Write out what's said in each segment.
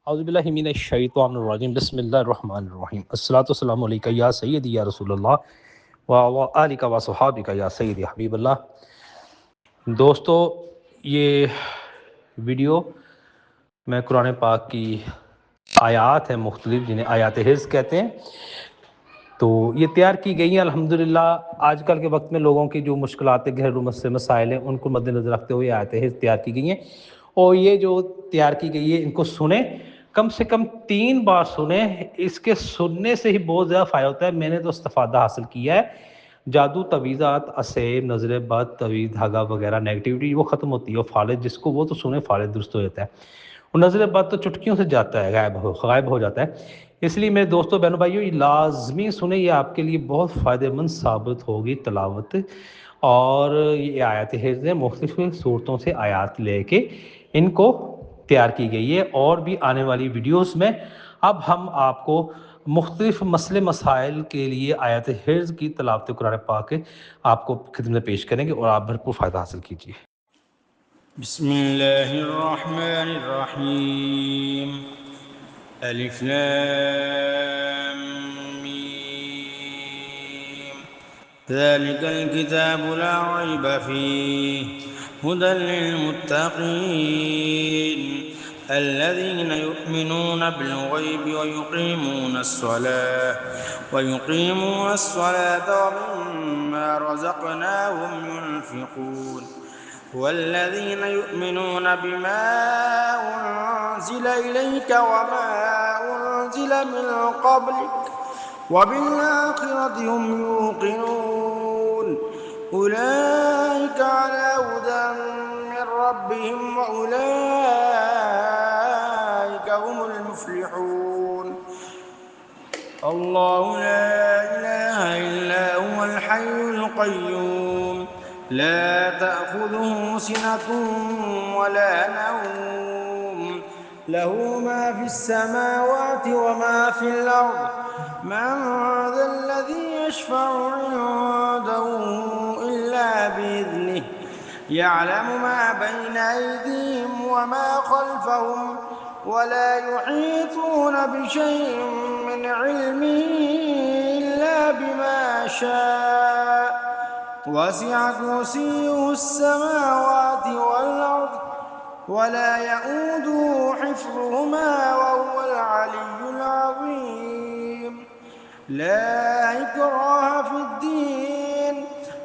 औज़ुबिल्लाहि मिनश्शैतानिर्रजीम बिस्मिल्लाहिर्रहमानिर्रहीम अस्सलातु वस्सलामु अलैका या सय्यदी या रसूलल्लाह व आलिका व सहाबिका या सय्यदी हबीबल्लाह। दोस्तों, ये वीडियो मैं कुरान पाक की आयात है मुख्तलिफ, जिन्हें आयात हिज़्र कहते हैं, तो ये तैयार की गई हैं अल्हम्दुलिल्लाह। आजकल के वक्त में लोगों की जो मुश्किलात घरेलू मसाइल हैं, उनको मद्देनज़र रखते हुए आयत हिज़्र तैयार की गई हैं। और ये जो तैयार की गई है, इनको सुने, कम से कम 3 बार सुने। इसके सुनने से ही बहुत ज़्यादा फ़ायदा होता है। मैंने तो इस्तिफ़ादा हासिल किया है। जादू, तवीज़ात, असेब, नज़र बद, तवीज़, धागा वगैरह नेगेटिविटी वो ख़त्म होती है। और फ़ालिज, जिसको वो तो सुने, फ़ालिज दुरुस्त हो जाता है। और नज़र बद तो चुटकियों से जाता है, गायब हो जाता है। इसलिए मेरे दोस्तों, बहनों, भाइयों, ये लाज़मी सुने, ये आपके लिए बहुत फ़ायदेमंद साबित होगी तिलावत। और ये आयत हिज़्र मुख्तलिफ़ सूरतों से आयत लेके इनको तैयार की गई है। और भी आने वाली वीडियोज़ में अब हम आपको मुख्तलिफ़ मसले मसाइल के लिए आयत हिज़्र की तिलावत कुरान पाक आपको खिदमत में पेश करेंगे और आप भरपूर फ़ायदा हासिल कीजिए। बिस्मिल्लाहिर्रहमानिर्रहीम। अलिफ लाम मीम। ज़ालिकल किताबु ला रैब फीह हुदल लिलमुत्तक़ीन الذين يؤمنون بالغيب ويقيمون الصلاة ومما رزقناهم ينفقون والذين يؤمنون بما أنزل إليك وما أنزل من قبلك وبالآخرة هم يوقنون أولئك على هدى من ربهم وأولئك هم المفلحون. الله لا إله إلا هو الحي القيوم لا تأخذه سنة ولا نوم له ما في السماوات وما في الأرض من ذا الذي يشفع عنده إلا بإذنه يعلم ما بين أيديهم وما خلفهم ولا يحيطون بشيء من علمه إلا بما شاء وسع كرسيه السماوات والأرض ولا يؤوده حفظهما وهو العلي العظيم. لا إكراه في الدين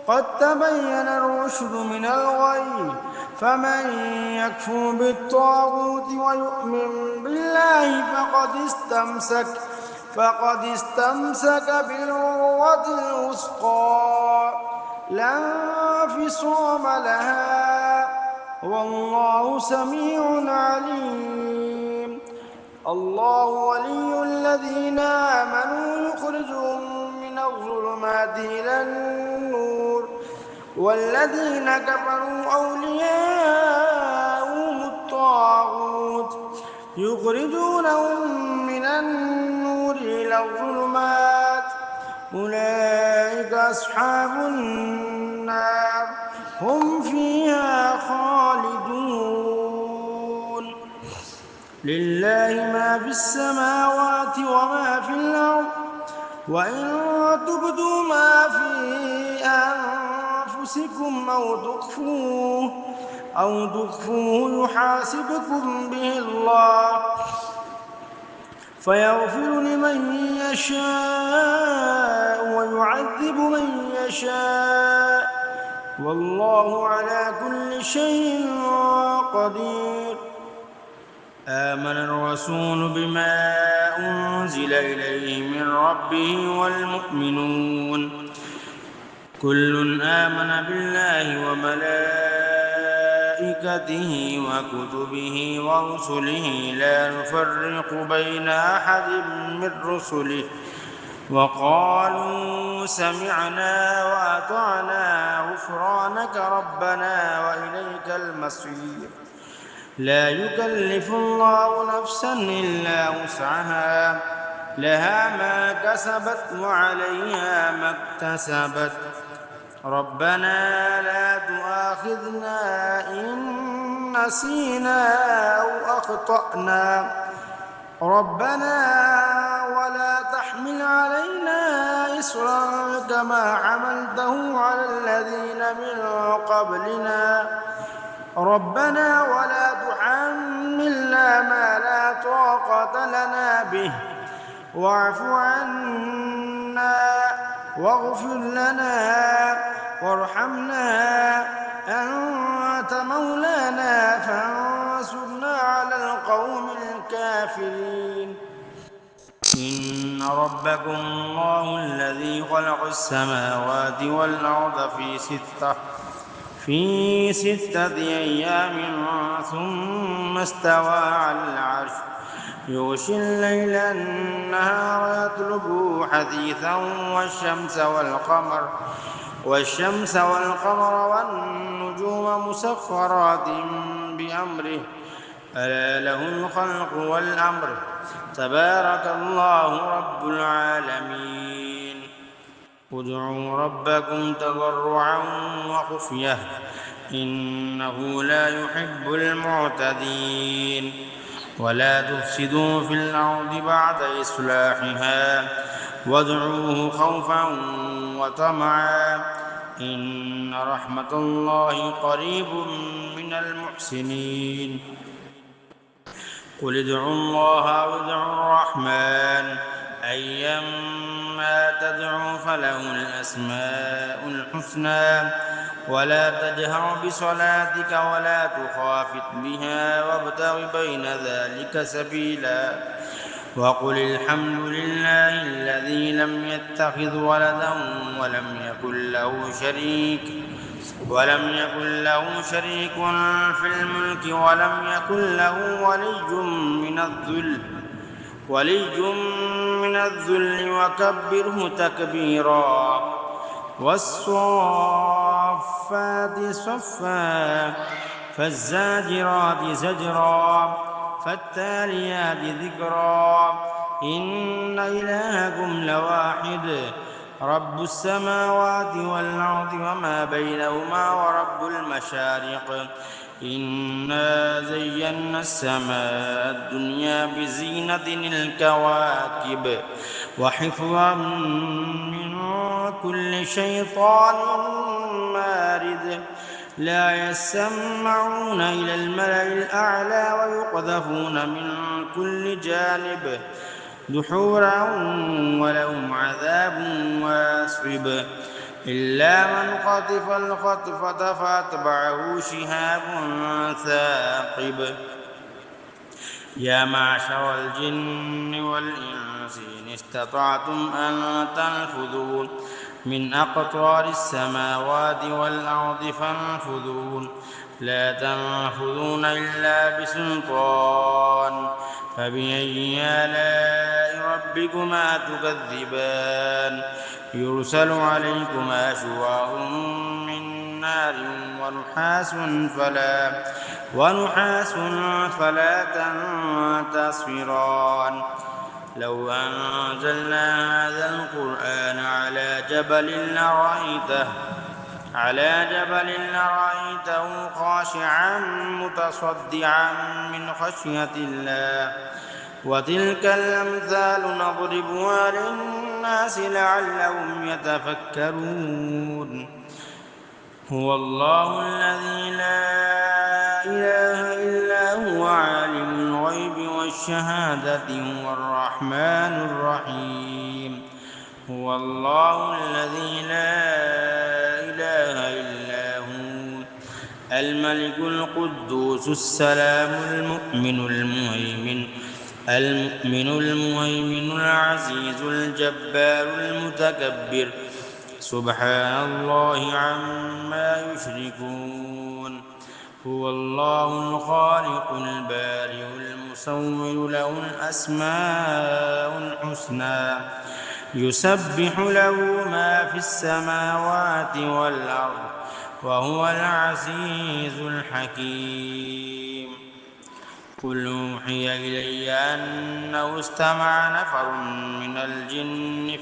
قد تبين الرشد من الغي فمن يكفر بالطاغوت ويؤمن بالله فقد استمسك بالعروة الوثقى لا انفصام لها والله سميع عليم. الله ولي الذين آمنوا يخرجهم من الظلمات إلى النور والذين كفروا أولياءهم الطاغوت يخرجونهم من النور إلى الظلمات أولئك أصحاب النار هم فيها خالدون. لله ما في السماوات وما في الأرض وإن تبدوا ما في أنفسكم أو تخفوه يحاسبكم به الله فيغفر لمن يشاء ويعذب من يشاء والله على كل شيء قدير. آمن الرسول بما أنزل إليه من ربه والمؤمنون كل آمن بالله وملائكته وكتبه ورسله لا نفرق بين أحد من رسله وقالوا سمعنا وأطعنا غفرانك ربنا وإليك المصير. لا يكلف الله نفسا إلا وسعها لها ما كسبت وعليها ما اكتسبت ربنا لا تؤاخذنا إن نسينا أو أخطأنا ربنا ولا تحمل علينا إصرا كما حملته على الذين من قبلنا ربنا ولا تحملنا ما لا طاقة لنا به واعف عنا واغفر لنا وارحمنا أنت مولانا فانصرنا على القوم الكافرين إن ربكم الله الذي خلق السماوات والأرض في ستة أيام ثم استوى على العرش يغشي الليل النهار يطلبه حثيثا والشمس والقمر والنجوم مسخرات بأمره ألا له الخلق والأمر تبارك الله رب العالمين ادعوا ربكم تضرعا وخفية إنه لا يحب المعتدين ولا تفسدوا في الأرض بعد إصلاحها وادعوه خوفا وطمعا إن رحمة الله قريب من المحسنين قل ادعوا الله أو ادعوا الرحمن أيما تدعوا فله الأسماء الحسنى ولا تجهر بصلاتك ولا تخافت بها وابتغ بين ذلك سبيلا وقل الحمد لله الذي لم يتخذ ولدا ولم يكن له شريك في الملك ولم يكن له ولي من الذل وكبره تكبيرا والصافات صفا فالزاجرات زجرا فالتاليات ذكرا إن إلهكم لواحد رب السماوات والأرض وما بينهما ورب المشارق إنا زينا السماء الدنيا بزينة الكواكب وحفظا من كل شيطان مارد لا يسمعون إلى الملأ الأعلى ويقذفون من كل جانب دحورا ولهم عذاب واصب إلا من خطف الخطفة فأتبعه شهاب ثاقب يا معشر الجن والإنس إن استطعتم أن تنفذوا من أقطار السماوات والأرض فانفذوا لا تنفذون إلا بسلطان فبأي آلاء ربكما تكذبان يرسل عليكما شواظ من نار ونحاس فلا تنتصران لو أنزلنا هذا القرآن على جبل لرأيته خاشعا متصدعا من خشية الله وتلك الأمثال نضربها للناس لعلهم يتفكرون هو الله الذي لا إله إلا هو عالم الغيب والشهادة هو الرحمن الرحيم هو الله الذي لا إله إلا هو الملك القدوس السلام المؤمن المهيمن العزيز الجبار المتكبر سبحان الله عما يشركون هو الله الخالق البارئ المصور له الأسماء الحسنى يسبح له ما في السماوات والأرض وهو العزيز الحكيم قل أوحي إلي أنه استمع نفر من الجن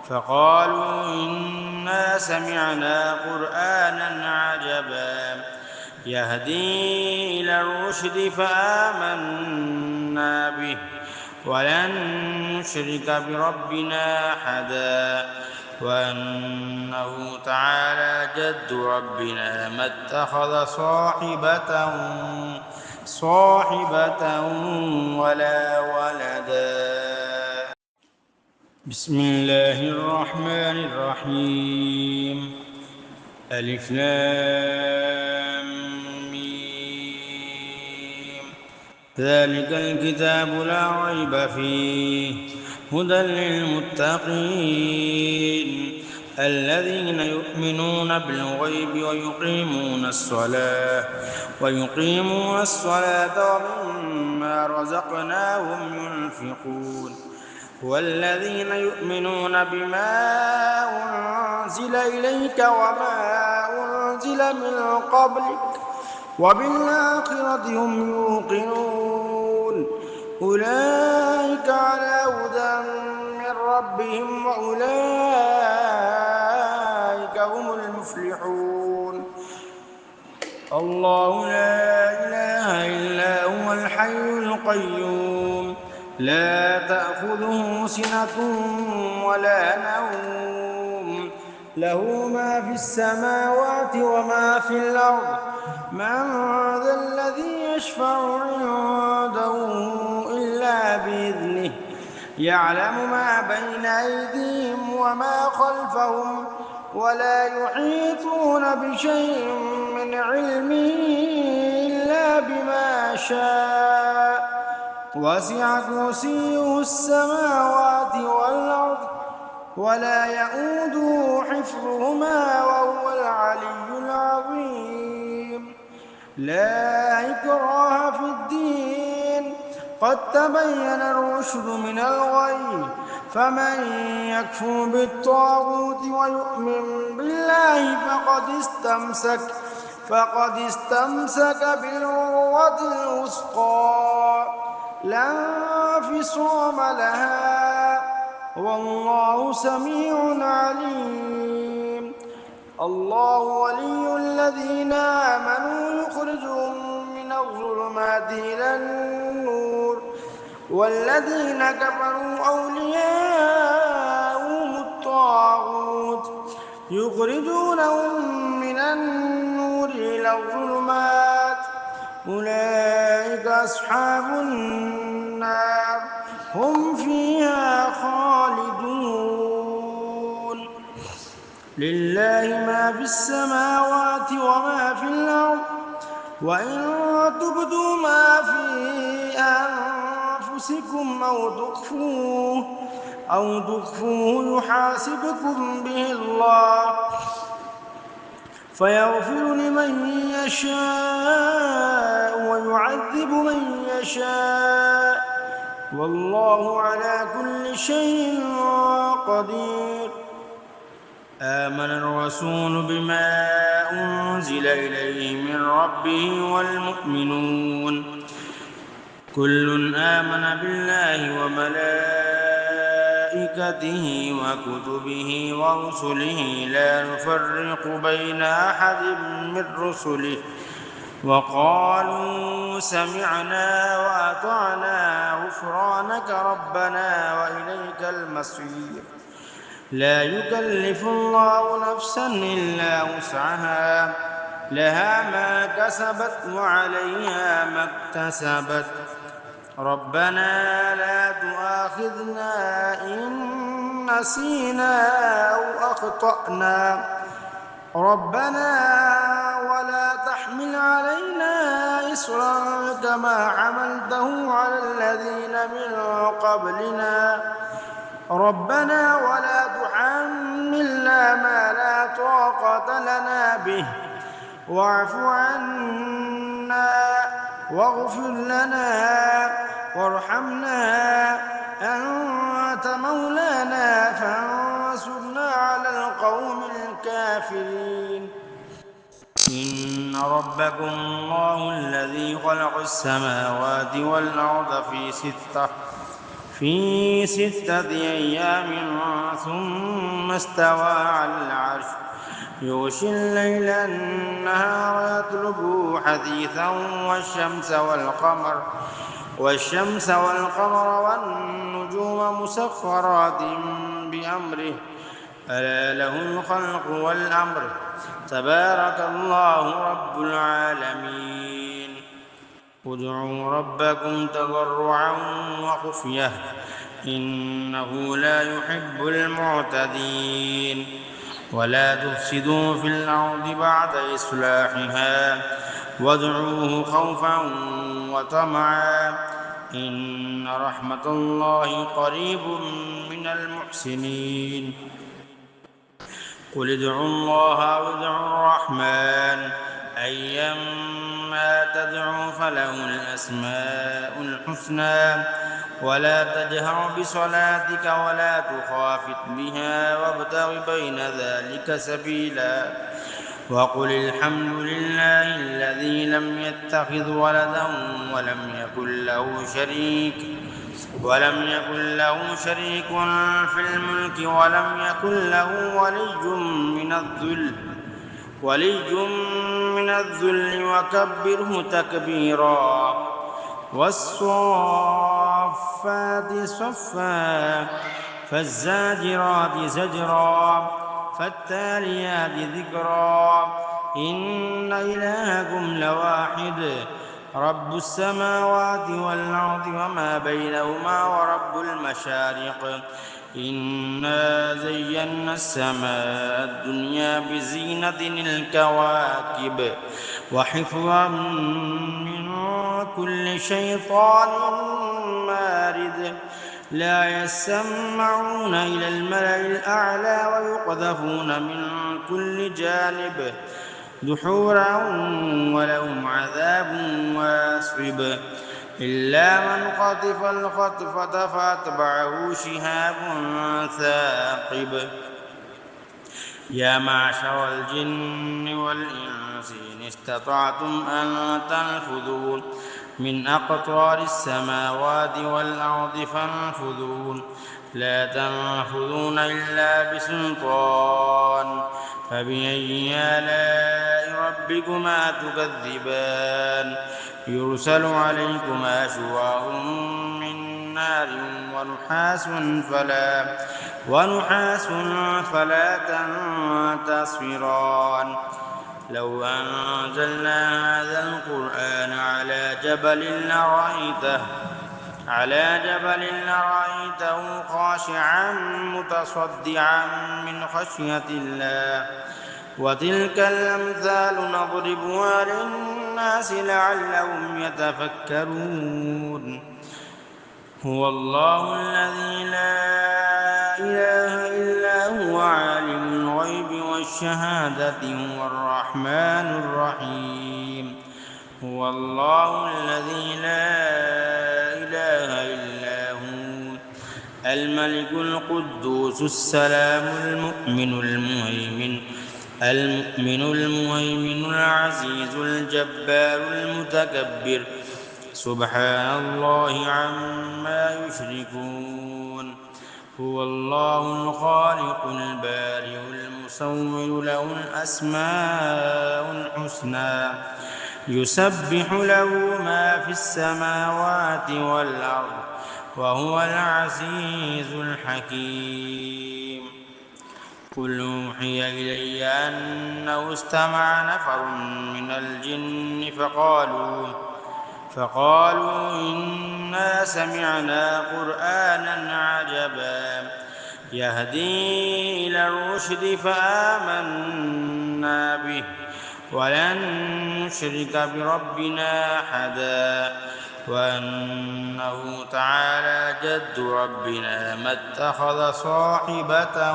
فقالوا إنا سمعنا قرآنا عجبا يهدي إلى الرشد فآمنا ولن نشرك بربنا أحدا وأنه تعالى جد ربنا ما اتخذ صاحبة ولا ولدا. بسم الله الرحمن الرحيم. ألف لام ميم. ذلك الكتاب لا ريب فيه هدى للمتقين الذين يؤمنون بالغيب ويقيمون الصلاة ومما رزقناهم ينفقون والذين يؤمنون بما أنزل إليك وما أنزل من قبلك وبالآخرة هم يوقنون أولئك على هدى من ربهم وأولئك هم المفلحون. الله لا إله إلا هو الحي القيوم لا تأخذه سنة ولا نوم له ما في السماوات وما في الأرض من ذا الذي يشفع عنده إلا بإذنه يعلم ما بين أيديهم وما خلفهم ولا يحيطون بشيء من علمه إلا بما شاء وسع كرسيه السماوات والأرض ولا يئوده حفظهما وهو العلي العظيم. لا إكراه في الدين قد تبين الرشد من الغي فمن يكفر بالطاغوت ويؤمن بالله فقد استمسك بالعروة الوثقى لا انفصام لها والله سميع عليم. الله ولي الذين آمنوا يخرجهم من الظلمات إلى النور والذين كفروا أولياءهم الطاغوت يخرجونهم من النور إلى الظلمات أولئك أصحاب النار هم فيها خالدون. لله ما في السماوات وما في الأرض وإن تبدوا ما في أنفسكم أو تخفوه يحاسبكم به الله فيغفر لمن يشاء ويعذب من يشاء والله على كل شيء قدير. آمن الرسول بما أنزل إليه من ربه والمؤمنون كل آمن بالله وملائكته وكتبه ورسله لا نفرق بين أحد من رسله وقالوا سمعنا وأطعنا غفرانك ربنا وإليك المصير. لا يكلف الله نفسا إلا وسعها لها ما كسبت وعليها ما اكتسبت ربنا لا تؤاخذنا إن نسينا أو أخطأنا ربنا ولا تحمل علينا إصرا كما حملته على الذين من قبلنا ربنا ولا تحملنا ما لا طاقة لنا به واعف عنا واغفر لنا وارحمنا أنت مولانا فانصرنا على القوم الكافرين. إن ربكم الله الذي خلق السماوات والأرض في ستة أيام ثم استوى على العرش يغشي الليل النهار يطلبه حثيثا والشمس والقمر والشمس والقمر والنجوم مسخرات بأمره ألا له الخلق والأمر تبارك الله رب العالمين ادعوا ربكم تضرعا وخفية إنه لا يحب المعتدين ولا تفسدوا في الأرض بعد إصلاحها وادعوه خوفا وطمعا إن رحمة الله قريب من المحسنين قل ادعوا الله أو ادعوا الرحمن أيما تدعوا فله الأسماء الحسنى ولا تجهر بصلاتك ولا تخافت بها وابتغ بين ذلك سبيلا وقل الحمد لله الذي لم يتخذ ولدا ولم يكن له شريك في الملك ولم يكن له ولي من الذل وكبره تكبيرا والصافات صفا فالزاجرات زجرا فالتاليات ذكرا إن إلهكم لواحد رب السماوات والأرض وما بينهما ورب المشارق إنا زينا السماء الدنيا بزينة الكواكب وحفظا من كل شيطان مارد لا يسمعون إلى الملأ الأعلى ويقذفون من كل جانب دحورا ولهم عذاب واصب إلا من خطف الخطفة فأتبعه شهاب ثاقب يا معشر الجن والإنس إن استطعتم أن تنفذوا من أقطار السماوات والأرض فانفذوا لا تنفذون إلا بسلطان فبأي آلاء ربكما تكذبان يرسل عليكما شواظ من نار ونحاس فلا تنتصران لو أنزلنا هذا القرآن على جبل لرأيته خاشعا متصدعا من خشية الله وتلك الأمثال نضربها للناس لعلهم يتفكرون هو الله الذي لا إله إلا هو عالم الغيب والشهادة هو الرحمن الرحيم هو الله الذي لا إله إلا هو الملك القدوس السلام المؤمن المهيمن العزيز الجبار المتكبر سبحان الله عما يشركون هو الله الخالق البارئ المصور له الأسماء الحسنى يسبح له ما في السماوات والأرض وهو العزيز الحكيم قل أوحي إلي أنه استمع نفر من الجن فقالوا إنا سمعنا قرآنا عجبا يهدي إلى الرشد فآمنا به ولن نشرك بربنا أحدا وأنه تعالى جد ربنا ما اتخذ صاحبة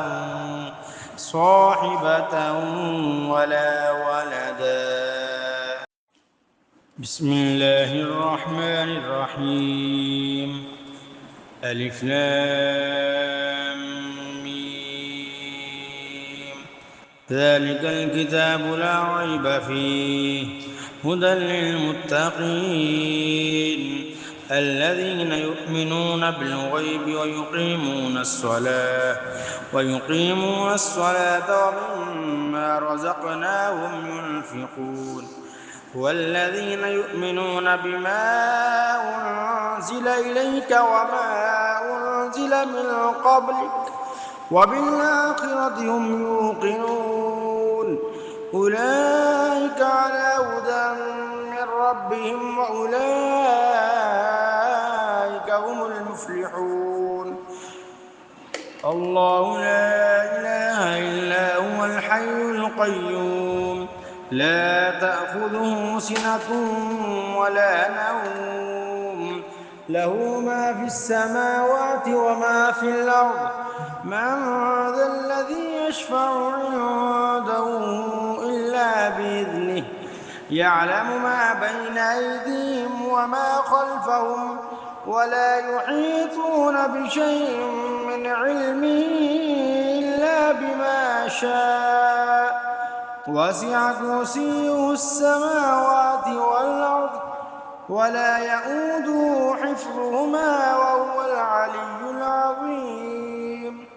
ولا ولدا بسم الله الرحمن الرحيم ألف لام ميم ذلك الكتاب لا ريب فيه هدى للمتقين الذين يؤمنون بالغيب ويقيمون الصلاة ومما رزقناهم ينفقون والذين يؤمنون بما أنزل إليك وما أنزل من قبلك وبالآخرة هم يوقنون أولئك على هدى من ربهم وأولئك هم المفلحون الله لا إله إلا هو الحي القيوم لا تأخذه سنة ولا نوم له ما في السماوات وما في الأرض من ذا الذي يشفع عنده إلا بإذنه يعلم ما بين أيديهم وما خلفهم ولا يحيطون بشيء من علمه إلا بما شاء وسع كرسيه السماوات والأرض ولا يئوده حفظهما وهو العلي العظيم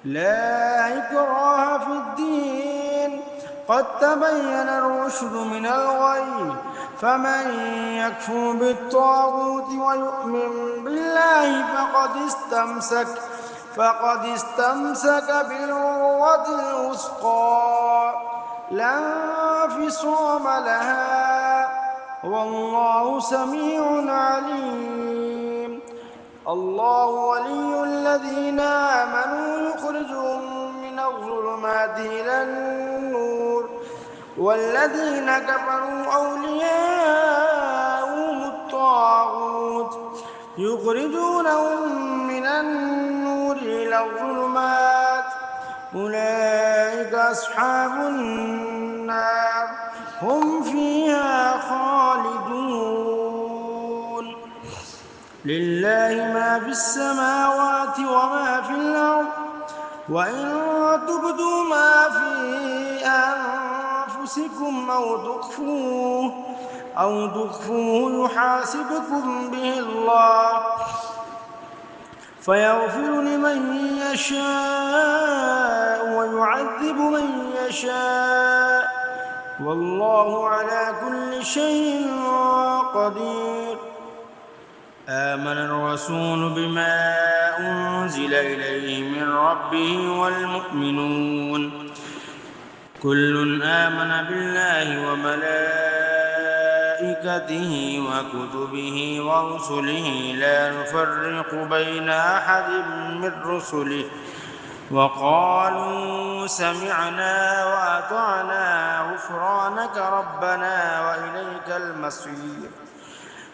لا إكراه في الدين قد تبين الرشد من الغي فمن يكفر بالطاغوت ويؤمن بالله فقد استمسك بالعروة الوثقى لا انفصام لها والله سميع عليم الله ولي الذين آمنوا يخرجهم من الظلمات إلى النور والذين كفروا أولياءهم الطاغوت يخرجونهم من النور إلى الظلمات أولئك أصحاب النار هم فيها خالدون لله ما في السماوات وما في الأرض وإن تبدوا ما في أنفسكم أو تخفوه يحاسبكم به الله فيغفر لمن يشاء ويعذب من يشاء والله على كل شيء قدير آمن الرسول بما أنزل إليه من ربه والمؤمنون كل آمن بالله وملائكته وكتبه ورسله لا نفرق بين أحد من رسله وقالوا سمعنا وأطعنا غفرانك ربنا وإليك المصير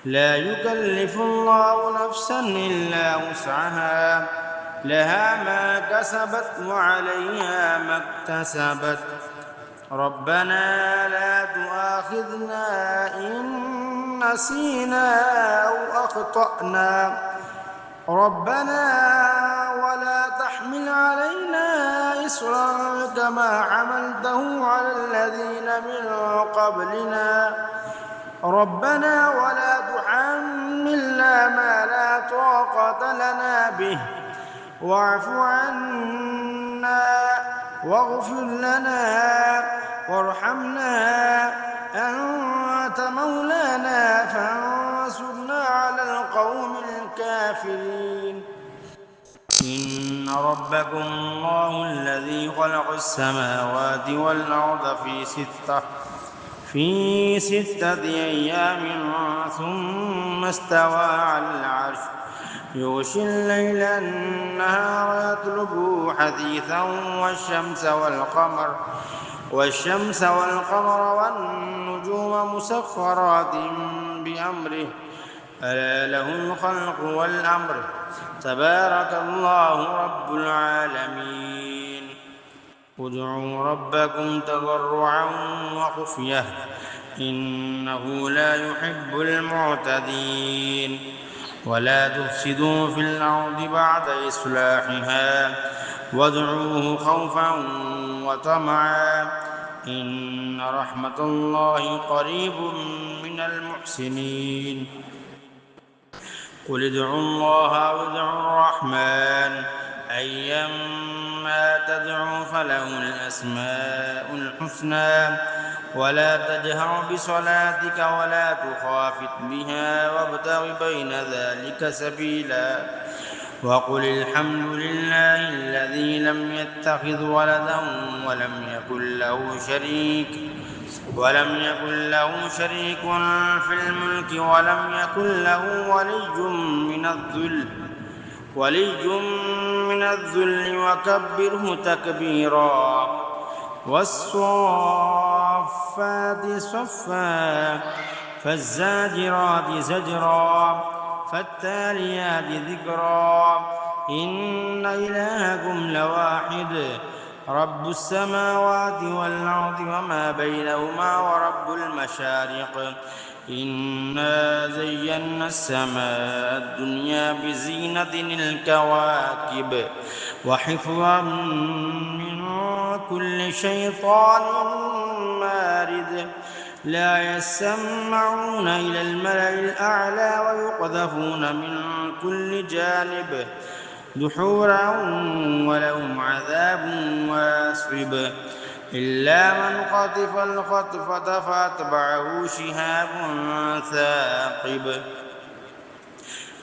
لا يكلف الله نفسا إلا وسعها لها ما كسبت وعليها ما اكتسبت ربنا لا تؤاخذنا إن نسينا أو أخطأنا ربنا ولا تحمل علينا إصرا كما حملته على الذين من قبلنا ربنا ولا تحملنا ما لا طاقة لنا به واعف عنا واغفر لنا وارحمنا أنت مولانا فانصرنا على القوم الكافرين إن ربكم الله الذي خلق السماوات والأرض في ستة أيام ثم استوى على العرش يغشي الليل النهار يطلبه حثيثا والشمس والقمر والنجوم مسخرات بأمره ألا له الخلق والأمر تبارك الله رب العالمين ادعوا ربكم تضرعا وخفية إنه لا يحب المعتدين ولا تفسدوا في الأرض بعد إصلاحها وادعوه خوفا وطمعا إن رحمة الله قريب من المحسنين قل ادعوا الله أو ادعوا الرحمن أيما تدعوا فله الأسماء الحسنى ولا تجهر بصلاتك ولا تخافت بها وابتغ بين ذلك سبيلا وقل الحمد لله الذي لم يتخذ ولدا ولم يكن له شريك في الملك ولم يكن له ولي من الذل وكبره تكبيرا والصافات صفا فالزاجرات زجرا فالتاليات ذكرا إن إلهكم لواحد رب السماوات والأرض وما بينهما ورب المشارق إنا زينا السماء الدنيا بزينة الكواكب وحفظا من كل شيطان مارد لا يسمعون إلى الملأ الأعلى ويقذفون من كل جانب دحورا ولهم عذاب واصب إلا من خطف الخطفة فأتبعه شهاب ثاقب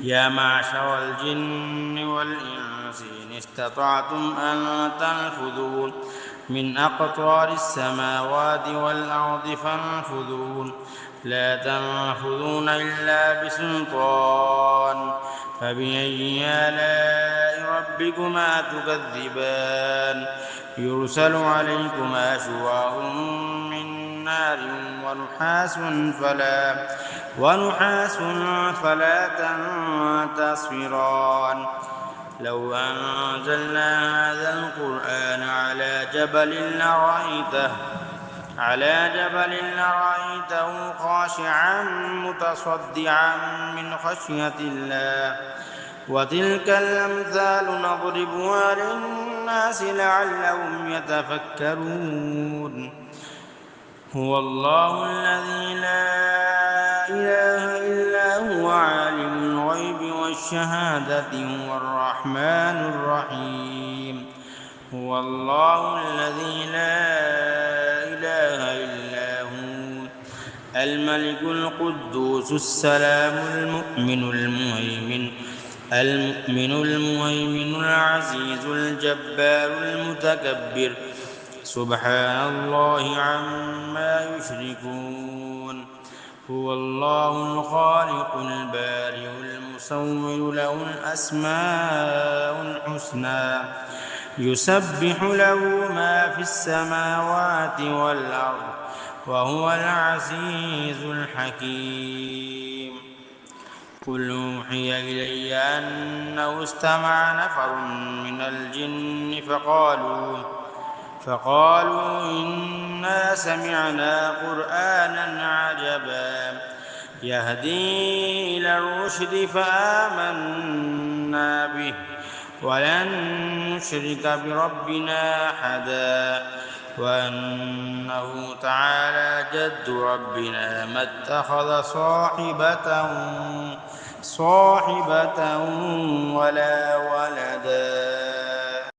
يا معشر الجن والإنس إن استطعتم أن تنفذوا من أقطار السماوات والأرض فانفذوا لا تنفذون إلا بسلطان فبأي آلاء ربكما تكذبان يرسل عليكما شواظ من نار ونحاس فلا تنتصران لو أنزلنا هذا القرآن على جبل لرأيته خاشعا متصدعا من خشية الله وتلك الأمثال نضربها للناس لعلهم يتفكرون هو الله الذي لا إله إلا هو عالم الغيب والشهادة هو الرحمن الرحيم هو الله الذي لا إله إلا هو الملك القدوس السلام المؤمن المهيمن العزيز الجبار المتكبر سبحان الله عما يشركون هو الله الخالق البارئ المصور له الأسماء الحسنى يسبح له ما في السماوات والأرض وهو العزيز الحكيم قل أوحي إلي أنه استمع نفر من الجن فقالوا إنا سمعنا قرآنا عجبا يهدي إلى الرشد فآمنا به ولن نشرك بربنا أحدا وأنه تعالى جد ربنا ما اتخذ صاحبة ولا ولدا